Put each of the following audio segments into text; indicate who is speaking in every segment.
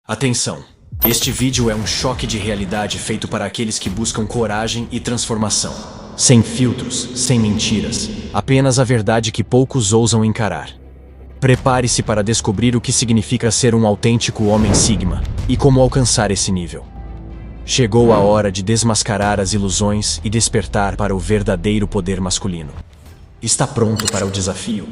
Speaker 1: Atenção! Este vídeo é um choque de realidade feito para aqueles que buscam coragem e transformação. Sem filtros, sem mentiras, apenas a verdade que poucos ousam encarar. Prepare-se para descobrir o que significa ser um autêntico homem Sigma e como alcançar esse nível. Chegou a hora de desmascarar as ilusões e despertar para o verdadeiro poder masculino. Está pronto para o desafio?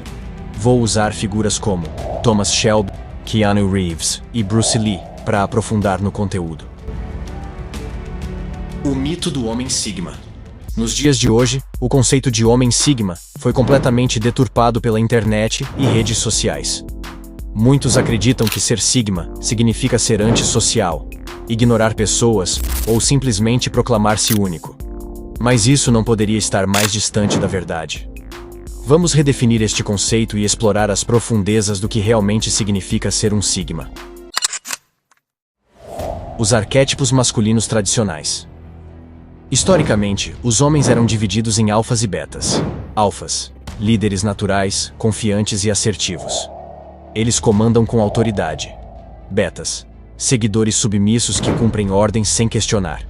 Speaker 1: Vou usar figuras como Thomas Shelby, Keanu Reeves e Bruce Lee para aprofundar no conteúdo. O mito do homem Sigma. Nos dias de hoje, o conceito de homem Sigma foi completamente deturpado pela internet e redes sociais. Muitos acreditam que ser Sigma significa ser antissocial, ignorar pessoas ou simplesmente proclamar-se único. Mas isso não poderia estar mais distante da verdade. Vamos redefinir este conceito e explorar as profundezas do que realmente significa ser um Sigma. Os arquétipos masculinos tradicionais. Historicamente, os homens eram divididos em alfas e betas. Alfas, líderes naturais, confiantes e assertivos. Eles comandam com autoridade. Betas, seguidores submissos que cumprem ordens sem questionar.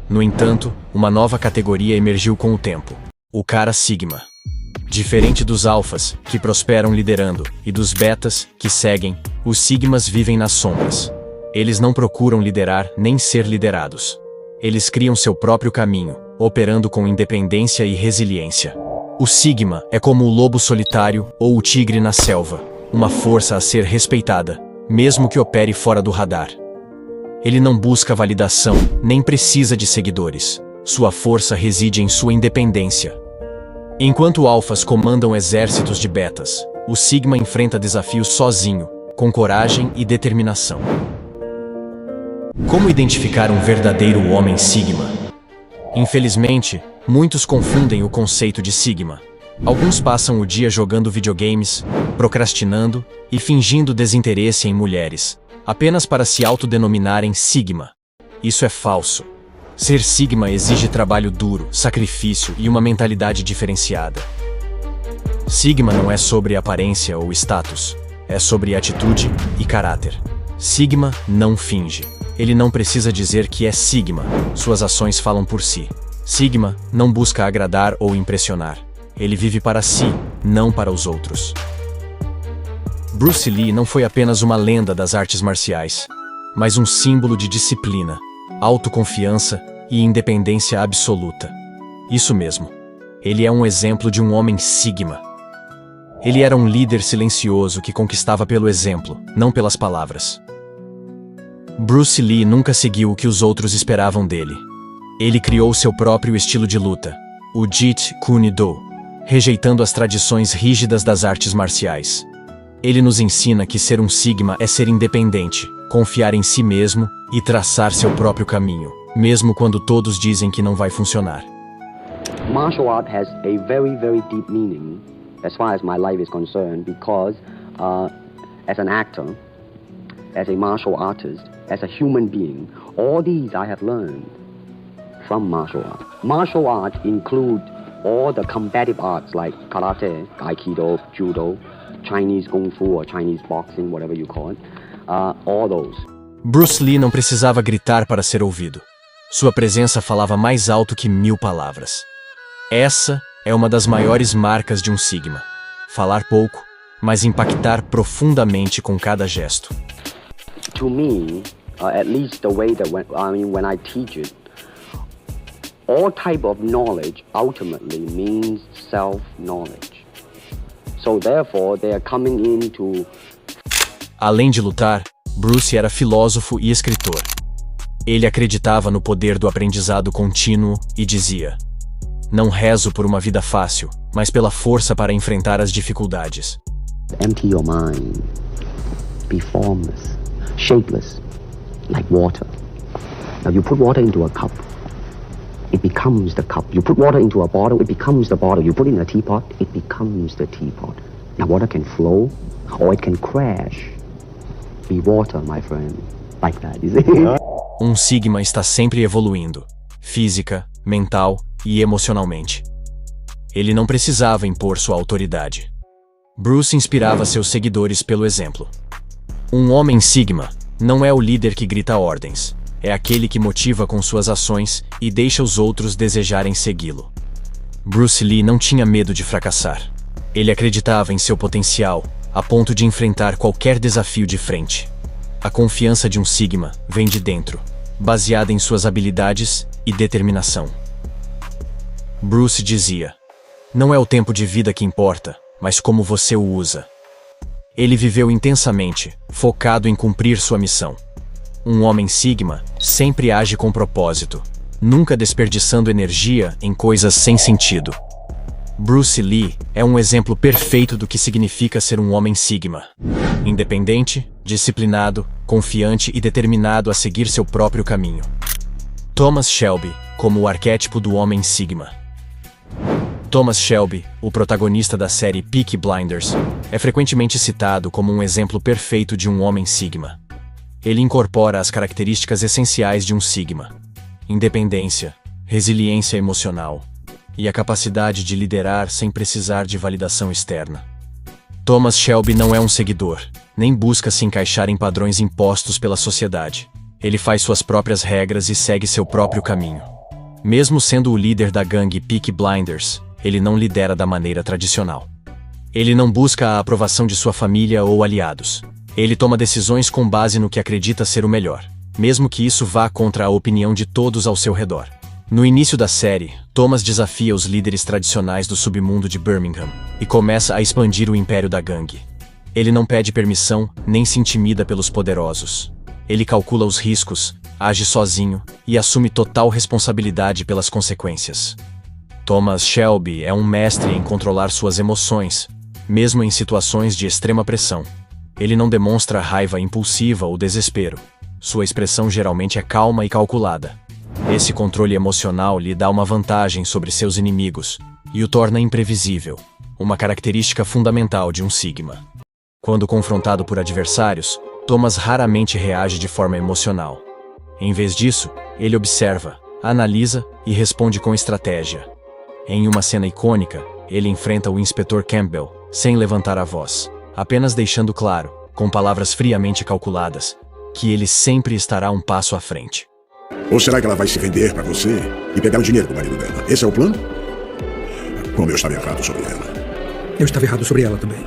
Speaker 1: No entanto, uma nova categoria emergiu com o tempo: o cara Sigma. Diferente dos alfas, que prosperam liderando, e dos betas, que seguem, os sigmas vivem nas sombras. Eles não procuram liderar nem ser liderados. Eles criam seu próprio caminho, operando com independência e resiliência. O Sigma é como o lobo solitário ou o tigre na selva, uma força a ser respeitada, mesmo que opere fora do radar. Ele não busca validação, nem precisa de seguidores. Sua força reside em sua independência. Enquanto alfas comandam exércitos de betas, o Sigma enfrenta desafios sozinho, com coragem e determinação. Como identificar um verdadeiro homem Sigma? Infelizmente, muitos confundem o conceito de Sigma. Alguns passam o dia jogando videogames, procrastinando e fingindo desinteresse em mulheres, apenas para se autodenominarem Sigma. Isso é falso. Ser Sigma exige trabalho duro, sacrifício e uma mentalidade diferenciada. Sigma não é sobre aparência ou status, é sobre atitude e caráter. Sigma não finge. Ele não precisa dizer que é Sigma, suas ações falam por si. Sigma não busca agradar ou impressionar. Ele vive para si, não para os outros. Bruce Lee não foi apenas uma lenda das artes marciais, mas um símbolo de disciplina, autoconfiança e independência absoluta. Isso mesmo. Ele é um exemplo de um homem Sigma. Ele era um líder silencioso que conquistava pelo exemplo, não pelas palavras. Bruce Lee nunca seguiu o que os outros esperavam dele. Ele criou seu próprio estilo de luta, o Jeet Kune Do, rejeitando as tradições rígidas das artes marciais. Ele nos ensina que ser um Sigma é ser independente, confiar em si mesmo e traçar seu próprio caminho, mesmo quando todos dizem que não vai funcionar.
Speaker 2: Martial art has a very, very deep meaning as far as my life is concerned, because as an actor, as a martial artist, as a human being, all these I have learned from martial art. Martial art include all the combative arts like karate, aikido, judo, Chinese kung fu or Chinese boxing, whatever you call it, all those.
Speaker 1: Bruce Lee não precisava gritar para ser ouvido. Sua presença falava mais alto que 1000 palavras. Essa é uma das maiores marcas de um Sigma. Falar pouco, mas impactar profundamente com cada gesto.
Speaker 2: To me, at least the way that when I teach it, all type of knowledge ultimately means self-knowledge. So therefore, they are coming into...
Speaker 1: Além de lutar, Bruce era filósofo e escritor. Ele acreditava no poder do aprendizado contínuo e dizia: "Não rezo por uma vida fácil, mas pela força para enfrentar as dificuldades."
Speaker 2: Empty your mind. Be formless, shapeless, like water. Now you put water into a cup, it becomes the cup. You put water into a bottle, it becomes the bottle. You put it in a teapot, it becomes the teapot. Now water can flow or it can crash. Be water, my friend. Like that, you see?
Speaker 1: Um Sigma está sempre evoluindo, física, mental e emocionalmente. Ele não precisava impor sua autoridade. Bruce inspirava seus seguidores pelo exemplo. Um homem Sigma Não é o líder que grita ordens. É aquele que motiva com suas ações e deixa os outros desejarem segui-lo. Bruce Lee não tinha medo de fracassar. Ele acreditava em seu potencial, a ponto de enfrentar qualquer desafio de frente. A confiança de um Sigma vem de dentro, baseada em suas habilidades e determinação. Bruce dizia: "Não é o tempo de vida que importa, mas como você o usa." Ele viveu intensamente, focado em cumprir sua missão. Um homem Sigma sempre age com propósito, nunca desperdiçando energia em coisas sem sentido. Bruce Lee é um exemplo perfeito do que significa ser um homem Sigma. Independente, disciplinado, confiante e determinado a seguir seu próprio caminho. Thomas Shelby, como o arquétipo do homem Sigma. Thomas Shelby, o protagonista da série Peaky Blinders, é frequentemente citado como um exemplo perfeito de um homem Sigma. Ele incorpora as características essenciais de um Sigma: independência, resiliência emocional e a capacidade de liderar sem precisar de validação externa. Thomas Shelby não é um seguidor, nem busca se encaixar em padrões impostos pela sociedade. Ele faz suas próprias regras e segue seu próprio caminho. Mesmo sendo o líder da gangue Peaky Blinders, ele não lidera da maneira tradicional. Ele não busca a aprovação de sua família ou aliados. Ele toma decisões com base no que acredita ser o melhor, mesmo que isso vá contra a opinião de todos ao seu redor. No início da série, Thomas desafia os líderes tradicionais do submundo de Birmingham e começa a expandir o império da gangue. Ele não pede permissão nem se intimida pelos poderosos. Ele calcula os riscos, age sozinho e assume total responsabilidade pelas consequências. Thomas Shelby é um mestre em controlar suas emoções, mesmo em situações de extrema pressão. Ele não demonstra raiva impulsiva ou desespero. Sua expressão geralmente é calma e calculada. Esse controle emocional lhe dá uma vantagem sobre seus inimigos e o torna imprevisível, uma característica fundamental de um Sigma. Quando confrontado por adversários, Thomas raramente reage de forma emocional. Em vez disso, ele observa, analisa e responde com estratégia. Em uma cena icônica, ele enfrenta o inspetor Campbell, sem levantar a voz, apenas deixando claro, com palavras friamente calculadas, que ele sempre estará um passo à frente.
Speaker 3: Ou será que ela vai se vender para você e pegar o dinheiro do marido dela? Esse é o plano? Como eu estava errado sobre ela.
Speaker 4: Eu estava errado sobre ela também.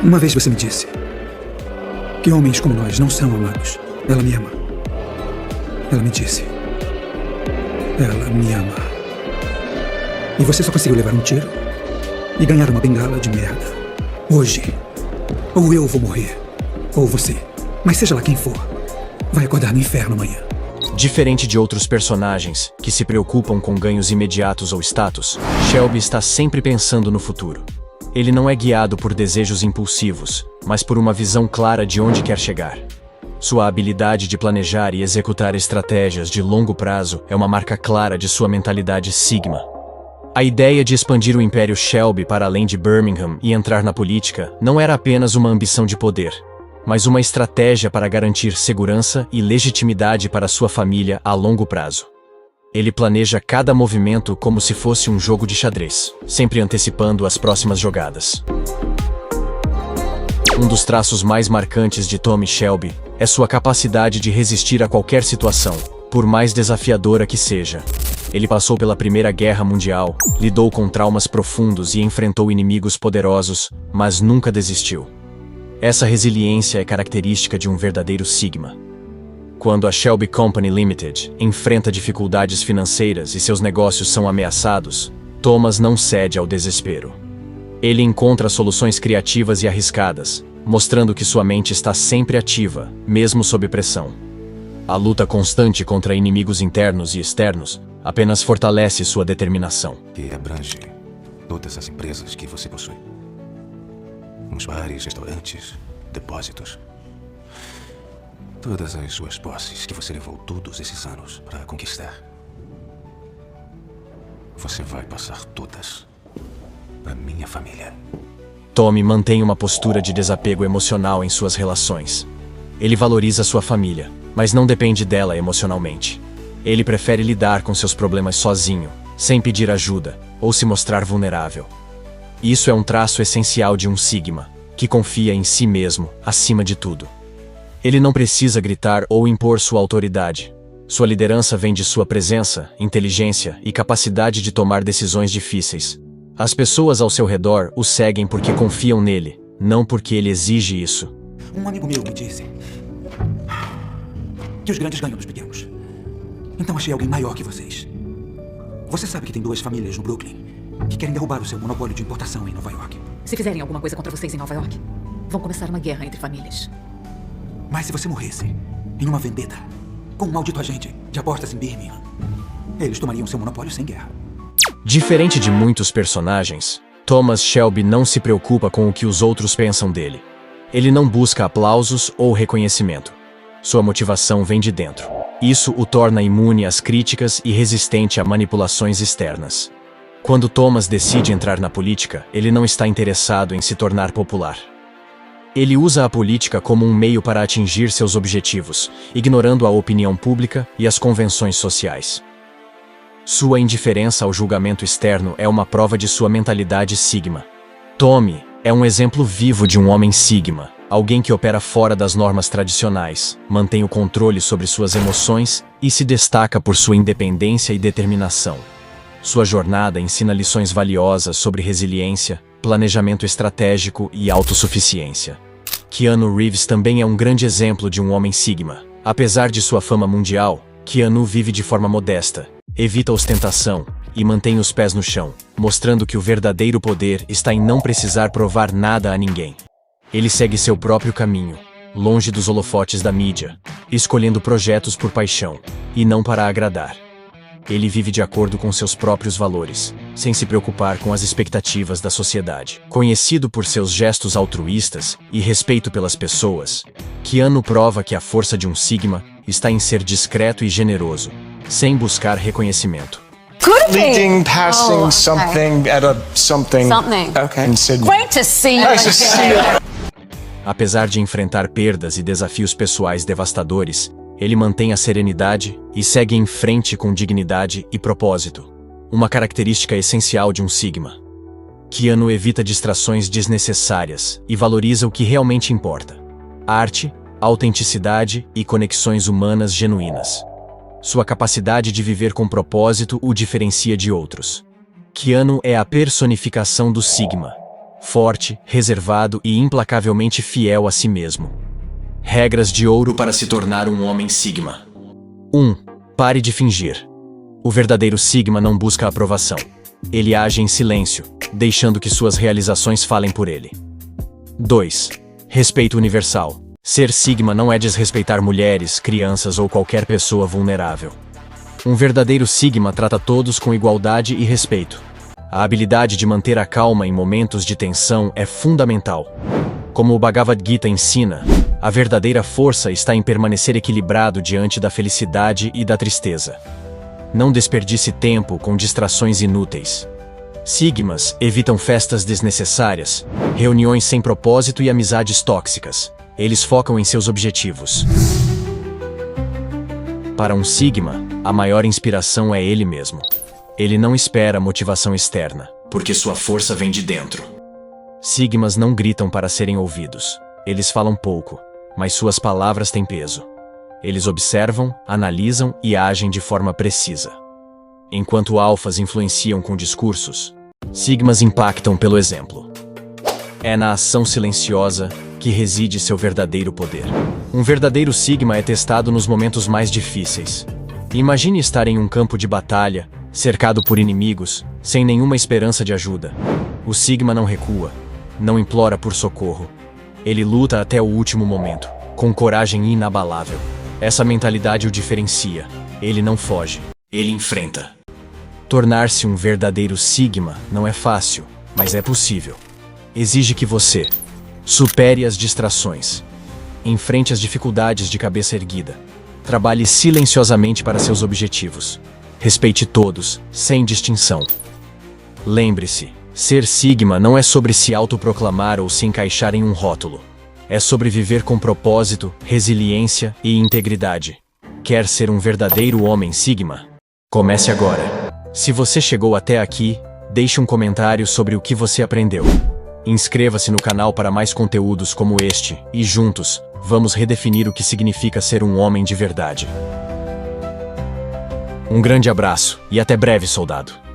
Speaker 4: Uma vez você me disse que homens como nós não são amados. Ela me ama. Ela me disse. Ela me ama. E você só conseguiu levar um tiro e ganhar uma bengala de merda. Hoje, ou eu vou morrer, ou você, mas seja lá quem for, vai acordar no inferno amanhã.
Speaker 1: Diferente de outros personagens, que se preocupam com ganhos imediatos ou status, Shelby está sempre pensando no futuro. Ele não é guiado por desejos impulsivos, mas por uma visão clara de onde quer chegar. Sua habilidade de planejar e executar estratégias de longo prazo é uma marca clara de sua mentalidade Sigma. A ideia de expandir o Império Shelby para além de Birmingham e entrar na política não era apenas uma ambição de poder, mas uma estratégia para garantir segurança e legitimidade para sua família a longo prazo. Ele planeja cada movimento como se fosse um jogo de xadrez, sempre antecipando as próximas jogadas. Um dos traços mais marcantes de Tommy Shelby é sua capacidade de resistir a qualquer situação, por mais desafiadora que seja. Ele passou pela Primeira Guerra Mundial, lidou com traumas profundos e enfrentou inimigos poderosos, mas nunca desistiu. Essa resiliência é característica de um verdadeiro Sigma. Quando a Shelby Company Limited enfrenta dificuldades financeiras e seus negócios são ameaçados, Thomas não cede ao desespero. Ele encontra soluções criativas e arriscadas, mostrando que sua mente está sempre ativa, mesmo sob pressão. A luta constante contra inimigos internos e externos apenas fortalece sua determinação.
Speaker 5: Que abrange todas as empresas que você possui. Uns bares, restaurantes, depósitos. Todas as suas posses que você levou todos esses anos para conquistar. Você vai passar todas para minha família.
Speaker 1: Tommy mantém uma postura de desapego emocional em suas relações. Ele valoriza sua família, mas não depende dela emocionalmente. Ele prefere lidar com seus problemas sozinho, sem pedir ajuda ou se mostrar vulnerável. Isso é um traço essencial de um Sigma, que confia em si mesmo acima de tudo. Ele não precisa gritar ou impor sua autoridade. Sua liderança vem de sua presença, inteligência e capacidade de tomar decisões difíceis. As pessoas ao seu redor o seguem porque confiam nele, não porque ele exige isso.
Speaker 4: Um amigo meu me disse que os grandes ganham dos pequenos. Então achei alguém maior que vocês. Você sabe que tem 2 famílias no Brooklyn que querem derrubar o seu monopólio de importação em Nova York.
Speaker 6: Se fizerem alguma coisa contra vocês em Nova York, vão começar uma guerra entre famílias.
Speaker 4: Mas se você morresse em uma vendetta com um maldito agente de apostas em Birmingham, eles tomariam seu monopólio sem guerra.
Speaker 1: Diferente de muitos personagens, Thomas Shelby não se preocupa com o que os outros pensam dele. Ele não busca aplausos ou reconhecimento. Sua motivação vem de dentro. Isso o torna imune às críticas e resistente a manipulações externas. Quando Thomas decide entrar na política, ele não está interessado em se tornar popular. Ele usa a política como um meio para atingir seus objetivos, ignorando a opinião pública e as convenções sociais. Sua indiferença ao julgamento externo é uma prova de sua mentalidade Sigma. Tommy é um exemplo vivo de um homem Sigma, alguém que opera fora das normas tradicionais, mantém o controle sobre suas emoções e se destaca por sua independência e determinação. Sua jornada ensina lições valiosas sobre resiliência, planejamento estratégico e autossuficiência. Keanu Reeves também é um grande exemplo de um homem Sigma. Apesar de sua fama mundial, Keanu vive de forma modesta, evita ostentação e mantém os pés no chão, mostrando que o verdadeiro poder está em não precisar provar nada a ninguém. Ele segue seu próprio caminho, longe dos holofotes da mídia, escolhendo projetos por paixão e não para agradar. Ele vive de acordo com seus próprios valores, sem se preocupar com as expectativas da sociedade. Conhecido por seus gestos altruístas e respeito pelas pessoas, Keanu prova que a força de um Sigma está em ser discreto e generoso, sem buscar reconhecimento.
Speaker 7: Leading, passing, something at a something. Okay. In Sydney.
Speaker 6: Great to see you.
Speaker 7: Nice to see you.
Speaker 1: Apesar de enfrentar perdas e desafios pessoais devastadores, ele mantém a serenidade e segue em frente com dignidade e propósito, uma característica essencial de um Sigma. Keanu evita distrações desnecessárias e valoriza o que realmente importa: arte, autenticidade e conexões humanas genuínas. Sua capacidade de viver com propósito o diferencia de outros. Keanu é a personificação do Sigma, forte, reservado e implacavelmente fiel a si mesmo. Regras de ouro para se tornar um homem Sigma. 1. Pare de fingir. O verdadeiro Sigma não busca aprovação. Ele age em silêncio, deixando que suas realizações falem por ele. 2. Respeito universal. Ser Sigma não é desrespeitar mulheres, crianças ou qualquer pessoa vulnerável. Um verdadeiro Sigma trata todos com igualdade e respeito. A habilidade de manter a calma em momentos de tensão é fundamental. Como o Bhagavad Gita ensina, a verdadeira força está em permanecer equilibrado diante da felicidade e da tristeza. Não desperdice tempo com distrações inúteis. Sigmas evitam festas desnecessárias, reuniões sem propósito e amizades tóxicas. Eles focam em seus objetivos. Para um Sigma, a maior inspiração é ele mesmo. Ele não espera motivação externa, porque sua força vem de dentro. Sigmas não gritam para serem ouvidos. Eles falam pouco, mas suas palavras têm peso. Eles observam, analisam e agem de forma precisa. Enquanto alfas influenciam com discursos, Sigmas impactam pelo exemplo. É na ação silenciosa que reside seu verdadeiro poder. Um verdadeiro Sigma é testado nos momentos mais difíceis. Imagine estar em um campo de batalha, cercado por inimigos, sem nenhuma esperança de ajuda. O Sigma não recua, não implora por socorro. Ele luta até o último momento, com coragem inabalável. Essa mentalidade o diferencia. Ele não foge, ele enfrenta. Tornar-se um verdadeiro Sigma não é fácil, mas é possível. Exige que você supere as distrações, enfrente as dificuldades de cabeça erguida, trabalhe silenciosamente para seus objetivos, respeite todos, sem distinção. Lembre-se, ser Sigma não é sobre se autoproclamar ou se encaixar em um rótulo. É sobre viver com propósito, resiliência e integridade. Quer ser um verdadeiro homem Sigma? Comece agora. Se você chegou até aqui, deixe um comentário sobre o que você aprendeu. Inscreva-se no canal para mais conteúdos como este e juntos, vamos redefinir o que significa ser um homem de verdade. Um grande abraço e até breve, soldado.